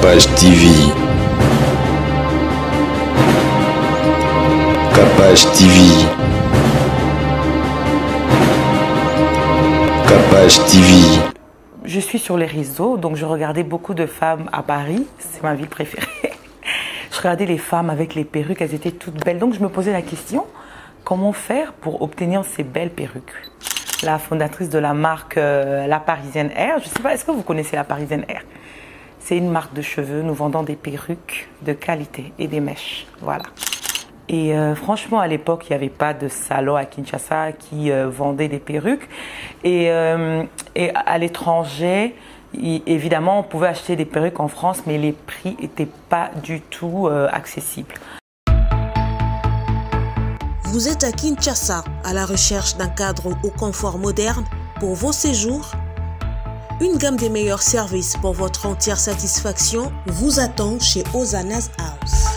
Capage TV. Capage TV. Capage TV. Je suis sur les réseaux, donc je regardais beaucoup de femmes à Paris, c'est ma ville préférée. Je regardais les femmes avec les perruques, elles étaient toutes belles. Donc je me posais la question, comment faire pour obtenir ces belles perruques? La fondatrice de la marque La Parisienne Air, je ne sais pas, est-ce que vous connaissez La Parisienne Air? C'est une marque de cheveux, nous vendons des perruques de qualité et des mèches, voilà. Et franchement, à l'époque, il n'y avait pas de salon à Kinshasa qui vendait des perruques. Et à l'étranger, évidemment, on pouvait acheter des perruques en France, mais les prix n'étaient pas du tout accessibles. Vous êtes à Kinshasa, à la recherche d'un cadre au confort moderne pour vos séjours? Une gamme des meilleurs services pour votre entière satisfaction vous attend chez Ozana's House.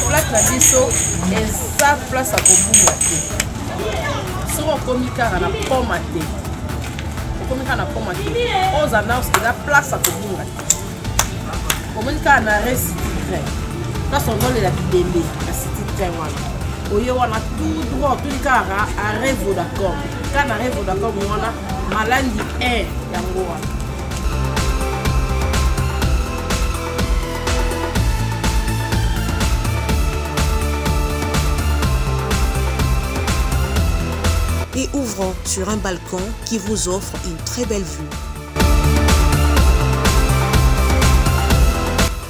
Place na biso eza place à kobunga te. Soki okomi kaka na poma te, okomi kaka na poma te, Ozana's eza place à kobunga te. Okomi kaka na City Train, place ozolela bibembe na City Train wana. Oye wana tout droit, otuli kaka arrêt Vodacom. Kaka na arrêt Vodacom wana malandi 1 yango wana. Et ouvrant sur un balcon qui vous offre une très belle vue.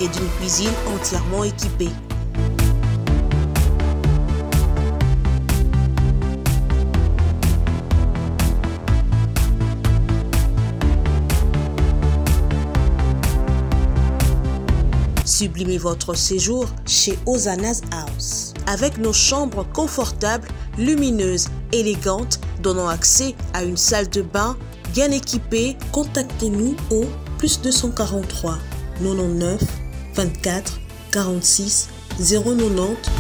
Et d'une cuisine entièrement équipée. Sublimez votre séjour chez Ozana's House. Avec nos chambres confortables, lumineuses, élégantes, donnant accès à une salle de bain bien équipée, contactez-nous au +243 99 24 46 090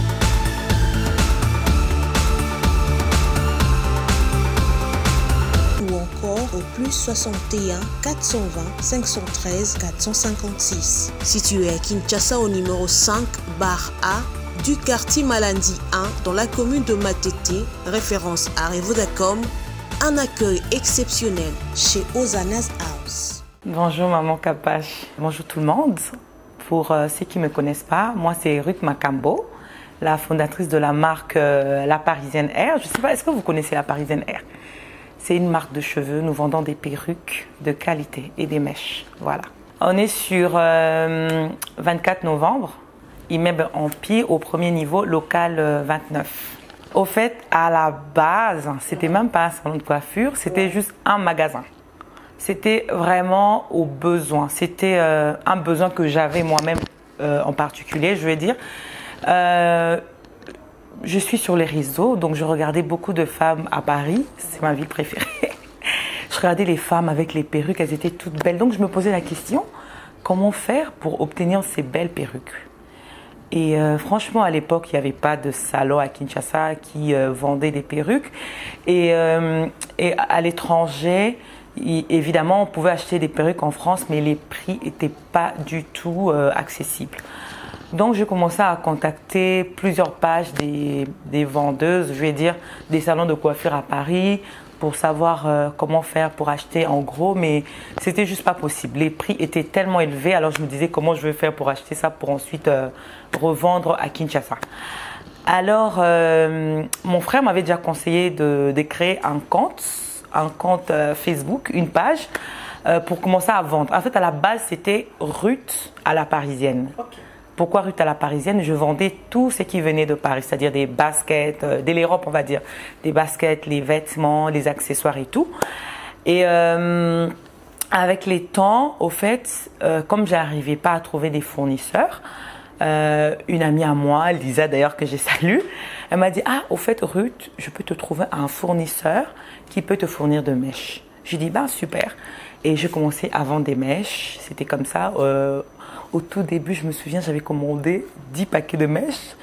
ou encore au +61 420 513 456. Situé à Kinshasa au numéro 5 bar A du quartier Malandi 1 dans la commune de Matete, référence à Vodacom, un accueil exceptionnel chez Ozana's House. Bonjour maman Capage, bonjour tout le monde. Pour ceux qui ne me connaissent pas, moi c'est Ruth Makambo, la fondatrice de la marque La Parisienne Air. Je ne sais pas, est-ce que vous connaissez La Parisienne Air? C'est une marque de cheveux, nous vendons des perruques de qualité et des mèches, voilà. On est sur 24 novembre. Immeuble Empire au premier niveau, local 29. Au fait, à la base, c'était même pas un salon de coiffure, c'était juste un magasin. C'était vraiment au besoin. C'était un besoin que j'avais moi-même en particulier, je vais dire. Je suis sur les réseaux, donc je regardais beaucoup de femmes à Paris, c'est ma ville préférée. Je regardais les femmes avec les perruques, elles étaient toutes belles. Donc je me posais la question, comment faire pour obtenir ces belles perruques? Et franchement, à l'époque, il n'y avait pas de salon à Kinshasa qui vendait des perruques. Et à l'étranger, évidemment, on pouvait acheter des perruques en France, mais les prix n'étaient pas du tout accessibles. Donc, j'ai commencé à contacter plusieurs pages des vendeuses, je vais dire, des salons de coiffure à Paris, pour savoir comment faire pour acheter en gros, mais c'était juste pas possible. Les prix étaient tellement élevés, alors je me disais comment je vais faire pour acheter ça pour ensuite revendre à Kinshasa. Alors, mon frère m'avait déjà conseillé de créer un compte Facebook, une page, pour commencer à vendre. En fait, à la base, c'était Ruth à la Parisienne. Okay. Pourquoi Ruth à la Parisienne? Je vendais tout ce qui venait de Paris, c'est-à-dire des baskets, de l'Europe on va dire, des baskets, les vêtements, les accessoires et tout. Et avec les temps, au fait, comme j'arrivais pas à trouver des fournisseurs, une amie à moi, Lisa d'ailleurs que j'ai salue, elle m'a dit « Ah, au fait Ruth, je peux te trouver un fournisseur qui peut te fournir de mèches. » J'ai dit « Ben super ». Et j'ai commencé à vendre des mèches. C'était comme ça. Au tout début, je me souviens, j'avais commandé 10 paquets de mèches.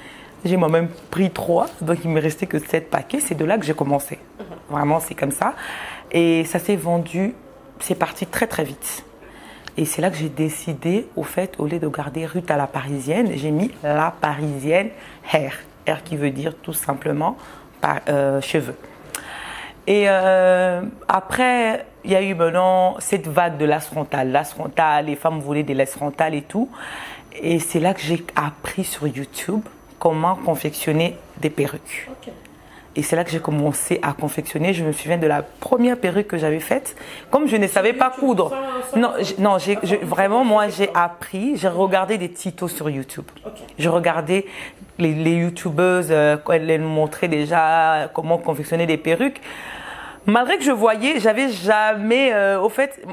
J'ai moi-même pris 3, donc il ne me restait que 7 paquets. C'est de là que j'ai commencé. Vraiment, c'est comme ça. Et ça s'est vendu, c'est parti très très vite. Et c'est là que j'ai décidé, au fait, au lieu de garder Ruth à la parisienne, j'ai mis la parisienne hair. Hair qui veut dire tout simplement cheveux. Et après, il y a eu maintenant cette vague de lace frontale. Lace frontale, les femmes voulaient des laces frontales et tout. Et c'est là que j'ai appris sur YouTube comment confectionner des perruques. Okay. Et c'est là que j'ai commencé à confectionner. Je me souviens de la première perruque que j'avais faite. Comme je ne savais pas coudre. Non, vraiment, moi, j'ai appris. J'ai regardé des tutos sur YouTube. Okay. Je regardais les YouTubeuses, elles montraient déjà comment confectionner des perruques. Malgré que je voyais, j'avais jamais... au fait,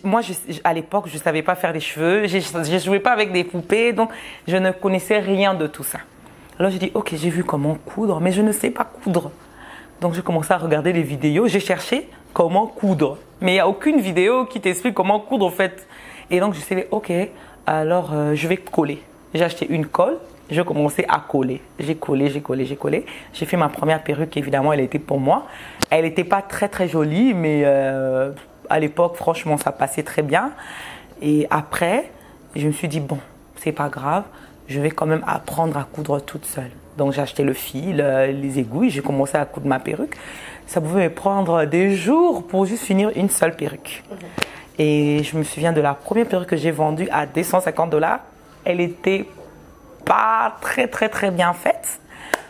moi, à l'époque, je ne savais pas faire des cheveux. Je ne jouais pas avec des poupées. Donc, je ne connaissais rien de tout ça. Alors j'ai dit, ok, j'ai vu comment coudre, mais je ne sais pas coudre. Donc j'ai commencé à regarder les vidéos, j'ai cherché comment coudre. Mais il n'y a aucune vidéo qui t'explique comment coudre en fait. Et donc je sais, ok, alors je vais coller. J'ai acheté une colle, j'ai commencé à coller. J'ai collé. J'ai fait ma première perruque, évidemment, elle était pour moi. Elle n'était pas très très jolie, mais à l'époque, franchement, ça passait très bien. Et après, je me suis dit, bon, c'est pas grave. Je vais quand même apprendre à coudre toute seule. Donc j'ai acheté le fil, les aiguilles, j'ai commencé à coudre ma perruque. Ça pouvait me prendre des jours pour juste finir une seule perruque. Et je me souviens de la première perruque que j'ai vendue à $250. Elle était pas très bien faite.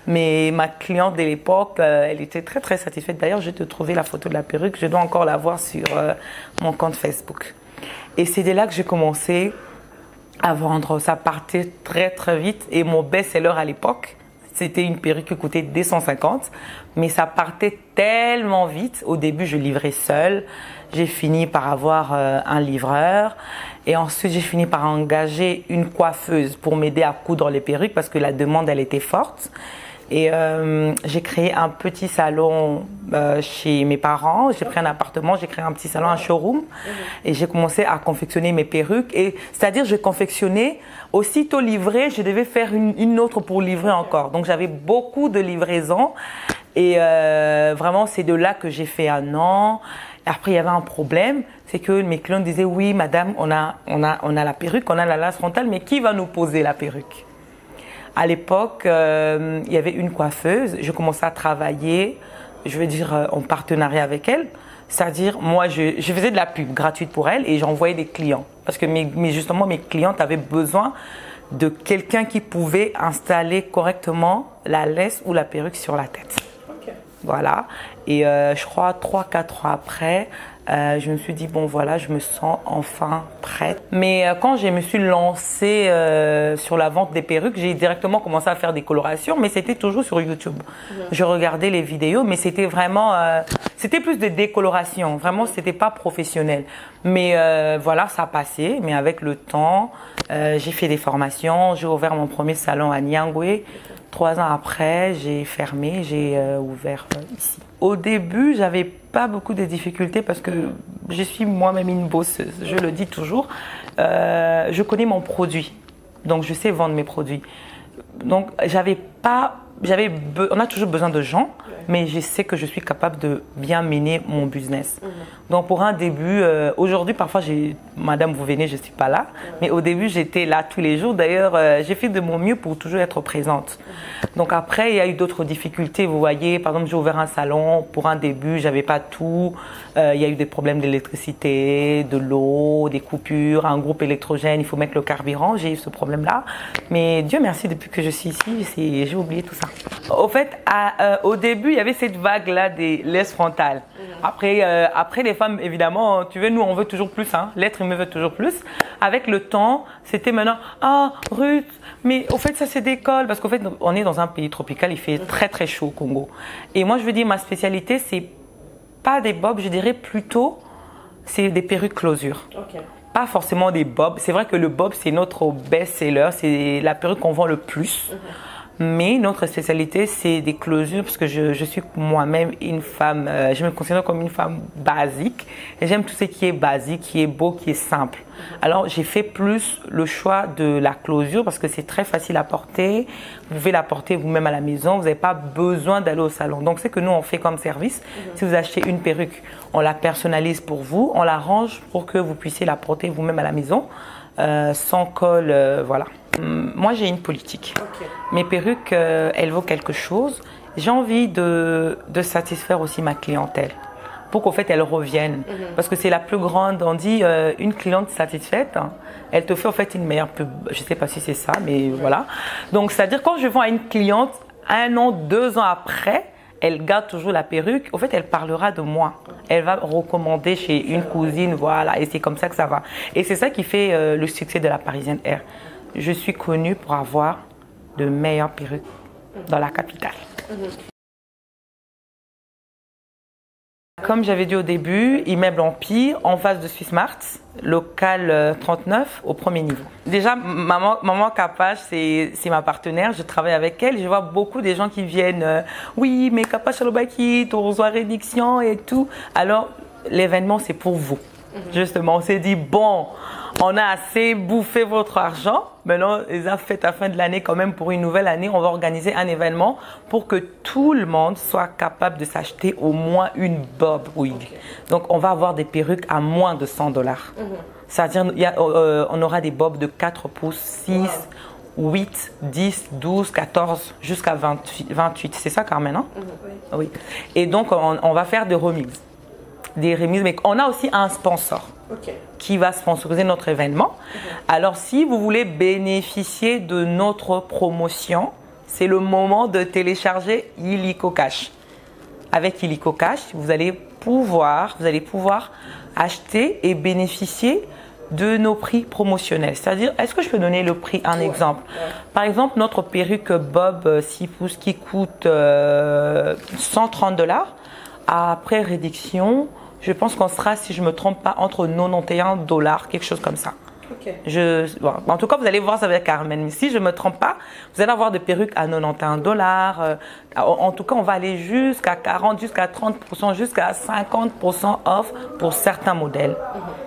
Mais ma cliente de l'époque, elle était très satisfaite. D'ailleurs, je vais te trouver la photo de la perruque. Je dois encore la voir sur mon compte Facebook. Et c'est de là que j'ai commencé à vendre. Ça partait très vite. Et mon best-seller à l'époque, c'était une perruque qui coûtait $250. Mais ça partait tellement vite. Au début, je livrais seule. J'ai fini par avoir un livreur. Et ensuite, j'ai fini par engager une coiffeuse pour m'aider à coudre les perruques parce que la demande, elle était forte. Et j'ai créé un petit salon chez mes parents. J'ai pris un appartement, j'ai créé un petit salon, un showroom. Et j'ai commencé à confectionner mes perruques. Et c'est-à-dire, je confectionnais, aussitôt livré, je devais faire une autre pour livrer encore. Donc, j'avais beaucoup de livraisons. Et vraiment, c'est de là que j'ai fait un an. Après, il y avait un problème, c'est que mes clients disaient, oui, madame, on a la perruque, on a la lace frontale, mais qui va nous poser la perruque? À l'époque, il y avait une coiffeuse. Je commençais à travailler, je veux dire, en partenariat avec elle. C'est-à-dire, moi, je faisais de la pub gratuite pour elle et j'envoyais des clients. Parce que justement, mes clientes avaient besoin de quelqu'un qui pouvait installer correctement la laisse ou la perruque sur la tête. Okay. Voilà. Et je crois 3-4 ans après, je me suis dit, bon voilà, je me sens enfin prête. Mais quand je me suis lancée sur la vente des perruques, j'ai directement commencé à faire des colorations, mais c'était toujours sur YouTube. Je regardais les vidéos, mais c'était vraiment, c'était plus de décoloration. Vraiment, c'était pas professionnel. Mais voilà, ça passait. Mais avec le temps, j'ai fait des formations. J'ai ouvert mon premier salon à Nyangwe. 3 ans après, j'ai fermé, j'ai ouvert ici. Au début, j'avais pas beaucoup de difficultés parce que je suis moi-même une bosseuse, je le dis toujours. Je connais mon produit, donc je sais vendre mes produits. Donc on a toujours besoin de gens, mais je sais que je suis capable de bien mener mon business. Donc pour un début, aujourd'hui parfois, madame vous venez, je ne suis pas là, mais au début j'étais là tous les jours. D'ailleurs, j'ai fait de mon mieux pour toujours être présente. Donc après, il y a eu d'autres difficultés, vous voyez, par exemple j'ai ouvert un salon, pour un début, j'avais pas tout. Il y a eu des problèmes d'électricité, de l'eau, des coupures, un groupe électrogène, il faut mettre le carburant, j'ai eu ce problème-là. Mais Dieu merci, depuis que je suis ici, j'ai oublié tout ça. Au fait, au début, il y avait cette vague-là des laisses frontales. Après, les femmes, évidemment, tu veux, nous, on veut toujours plus. Hein. L'être humain veut toujours plus. Avec le temps, c'était maintenant, ah, Ruth, mais au fait, ça se décolle. Parce qu'au fait, on est dans un pays tropical, il fait très chaud au Congo. Et moi, je veux dire, ma spécialité, c'est pas des bobs, je dirais plutôt, c'est des perruques closure. Okay. Pas forcément des bobs. C'est vrai que le bob, c'est notre best-seller. C'est la perruque qu'on vend le plus. Mais notre spécialité, c'est des closures parce que je suis moi-même une femme, je me considère comme une femme basique. Et j'aime tout ce qui est basique, qui est beau, qui est simple. Alors, j'ai fait plus le choix de la closure parce que c'est très facile à porter. Vous pouvez la porter vous-même à la maison. Vous n'avez pas besoin d'aller au salon. Donc, c'est que nous, on fait comme service. Si vous achetez une perruque, on la personnalise pour vous. On la range pour que vous puissiez la porter vous-même à la maison. Sans col, voilà. Moi, j'ai une politique. Ok. Mes perruques, elles vaut quelque chose. J'ai envie de satisfaire aussi ma clientèle pour qu'au fait, elle revienne. Parce que c'est la plus grande, on dit, une cliente satisfaite, hein, elle te fait en fait une meilleure pub. Je ne sais pas si c'est ça, mais voilà. Donc, c'est-à-dire quand je vends à une cliente, 1 an, 2 ans après, elle garde toujours la perruque. Au fait, elle parlera de moi. Elle va recommander chez une cousine, voilà. Et c'est comme ça que ça va. Et c'est ça qui fait le succès de la Parisienne Air. Je suis connue pour avoir de meilleures perruques dans la capitale. Comme j'avais dit au début, immeuble Empire, en face de Swissmart, local 39, au premier niveau. Déjà, maman Capache, c'est ma partenaire, je travaille avec elle. Je vois beaucoup de gens qui viennent, oui, mais Capache Alobaki, ton reçoit réduction et tout. Alors, l'événement, c'est pour vous. Justement, on s'est dit, bon, on a assez bouffé votre argent. Maintenant, les fêtes à fin de l'année, quand même, pour une nouvelle année, on va organiser un événement pour que tout le monde soit capable de s'acheter au moins une bob wig. Okay. Donc, on va avoir des perruques à moins de $100. C'est-à-dire, on aura des bobs de 4 pouces, 6, 8, 10, 12, 14, jusqu'à 28. C'est ça, Carmen, hein? Oui. Et donc, on va faire des remixes. Des remises, mais on a aussi un sponsor qui va sponsoriser notre événement. Alors, si vous voulez bénéficier de notre promotion, c'est le moment de télécharger Illico Cash. Avec Illico Cash, vous allez pouvoir acheter et bénéficier de nos prix promotionnels. C'est-à-dire, est-ce que je peux donner le prix, un exemple? Par exemple, notre perruque Bob 6 pouces qui coûte $130, après réduction, je pense qu'on sera, si je ne me trompe pas, entre $91, quelque chose comme ça. Bon, en tout cas, vous allez voir ça avec Carmen. Mais si je ne me trompe pas, vous allez avoir des perruques à $91. En tout cas, on va aller jusqu'à 40, jusqu'à 30%, jusqu'à 50% off pour certains modèles.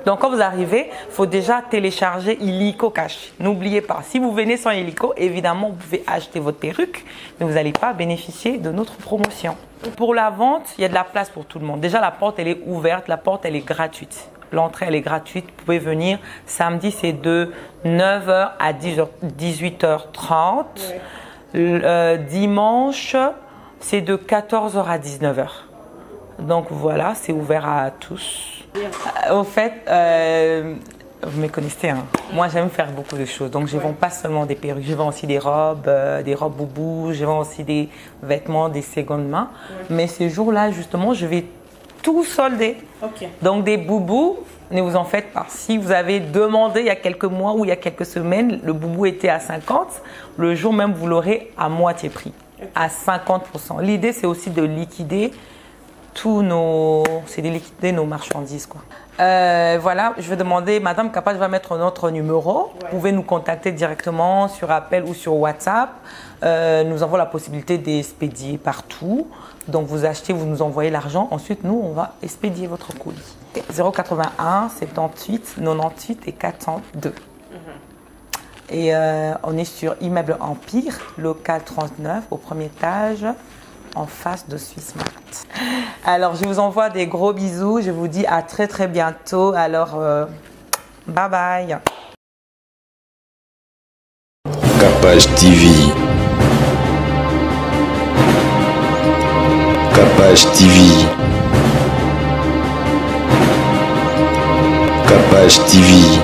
Donc, quand vous arrivez, il faut déjà télécharger Illico Cash. N'oubliez pas, si vous venez sans Illico, évidemment, vous pouvez acheter votre perruque, mais vous n'allez pas bénéficier de notre promotion. Pour la vente, il y a de la place pour tout le monde. Déjà, la porte, elle est ouverte. La porte, elle est gratuite. L'entrée, elle est gratuite. Vous pouvez venir. Samedi, c'est de 9h à 18h30. Dimanche, c'est de 14h à 19h. Donc voilà, c'est ouvert à tous. Au fait, vous me connaissez, hein. Moi, j'aime faire beaucoup de choses. Donc, je ne vends pas seulement des perruques. Je vends aussi des robes boubou. Je vends aussi des vêtements, des secondes mains. Mais ces jours-là, justement, je vais tout solder. Donc, des boubous, ne vous en faites pas. Si vous avez demandé il y a quelques mois ou il y a quelques semaines, le boubou était à 50, le jour même, vous l'aurez à moitié prix, à 50%. L'idée, c'est aussi de liquider nos marchandises, quoi. Voilà, je vais demander, Madame Capache va mettre notre numéro. Vous pouvez nous contacter directement sur appel ou sur WhatsApp. Nous avons la possibilité d'expédier partout. Donc, vous achetez, vous nous envoyez l'argent. Ensuite, nous, on va expédier votre colis. 081 78 98 et 402. Et on est sur Immeuble Empire, local 39, au premier étage, en face de Swissmart. Alors, je vous envoie des gros bisous. Je vous dis à très, très bientôt. Alors, bye bye. Capache TV. Capache TV. Capache TV.